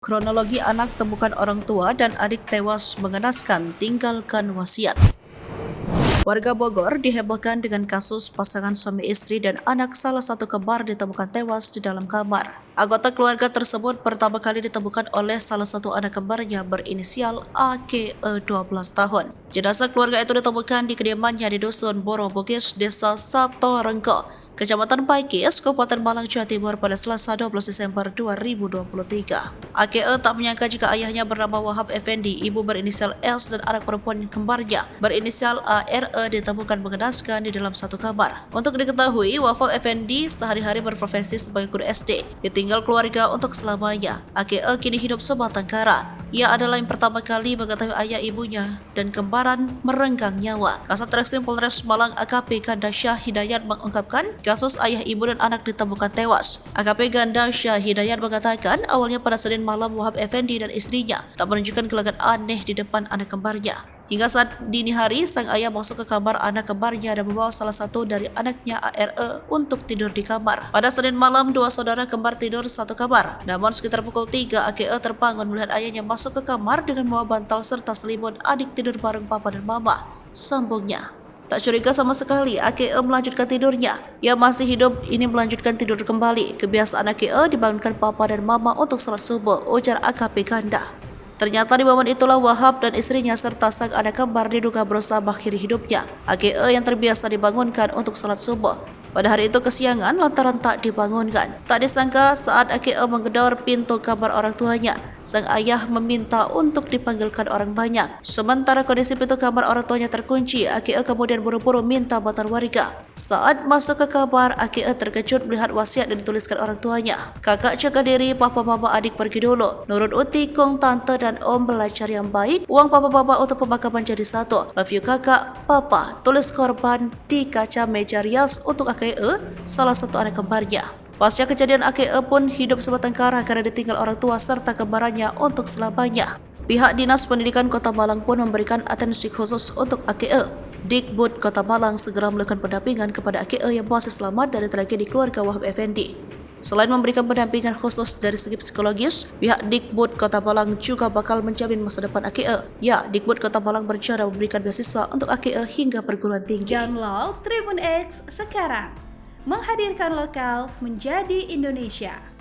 Kronologi anak temukan orang tua dan adik tewas mengenaskan, tinggalkan wasiat. Warga Bogor dihebohkan dengan kasus pasangan suami istri dan anak salah satu kembar ditemukan tewas di dalam kamar. Anggota keluarga tersebut pertama kali ditemukan oleh salah satu anak kembarnya berinisial AKE 12 tahun. Jenazah keluarga itu ditemukan di kediamannya di Dusun Borobugis, Desa Satorengko, Kecamatan Paikis, Kabupaten Malang, Jawa Timur pada Selasa 12 Desember 2023. AKE tak menyangka jika ayahnya bernama Wahab Effendi, ibu berinisial S dan anak perempuan kembarnya berinisial ARE ditemukan mengenaskan di dalam satu kamar. Untuk diketahui, Wahab Effendi sehari-hari berprofesi sebagai guru SD, ditinggal keluarga untuk selamanya. AKE kini hidup sebatang kara. Ia adalah yang pertama kali mengetahui ayah ibunya dan kembaran merenggang nyawa. Kasat Reskrim Polres Malang AKP Ganda Syah Hidayat mengungkapkan kasus ayah ibu dan anak ditemukan tewas. AKP Ganda Syah Hidayat mengatakan awalnya pada Senin malam Wahab Effendi dan istrinya tak menunjukkan gelagat aneh di depan anak kembarnya. Hingga saat dini hari, sang ayah masuk ke kamar anak kembarnya dan membawa salah satu dari anaknya ARE untuk tidur di kamar. Pada Senin malam, dua saudara kembar tidur satu kamar. Namun sekitar pukul 3, AKE terbangun melihat ayahnya masuk ke kamar dengan membawa bantal serta selimut. Adik tidur bareng papa dan mama, sambungnya. Tak curiga sama sekali, AKE melanjutkan tidurnya. Ia masih hidup, ini melanjutkan tidur kembali. Kebiasaan AKE dibangunkan papa dan mama untuk salat subuh, ujar AKP Ganda. Ternyata di momen itulah Wahab dan istrinya serta sang anak kembar diduga berusaha mengakhiri hidupnya. AKE yang terbiasa dibangunkan untuk salat subuh pada hari itu kesiangan lantaran tak dibangunkan. Tak disangka saat AKE menggedor pintu kamar orang tuanya, sang ayah meminta untuk dipanggilkan orang banyak. Sementara kondisi pintu kamar orang tuanya terkunci, AKE kemudian buru-buru minta bantuan warga. Saat masuk ke kamar, AKE terkejut melihat wasiat yang dituliskan orang tuanya. Kakak jaga diri, papa mama adik pergi dulu. Nurut uti, kong tante dan om belajar yang baik. Uang papa mama untuk pemakaman jadi satu. Love you kakak, papa. Tulis korban di kaca meja rias untuk AKE, salah satu anak kembarnya. Pasca kejadian, AKE pun hidup sebatang kara karena ditinggal orang tua serta kembarannya untuk selamanya. Pihak Dinas Pendidikan Kota Malang pun memberikan atensi khusus untuk AKE. Dikbud Kota Malang segera melakukan pendampingan kepada AKE yang masih selamat dari tragedi keluarga Wahab Effendi. Selain memberikan pendampingan khusus dari segi psikologis, pihak Dikbud Kota Malang juga bakal menjamin masa depan AKE. Ya, Dikbud Kota Malang berencana memberikan beasiswa untuk AKE hingga perguruan tinggi. Download Tribun X sekarang, menghadirkan lokal menjadi Indonesia.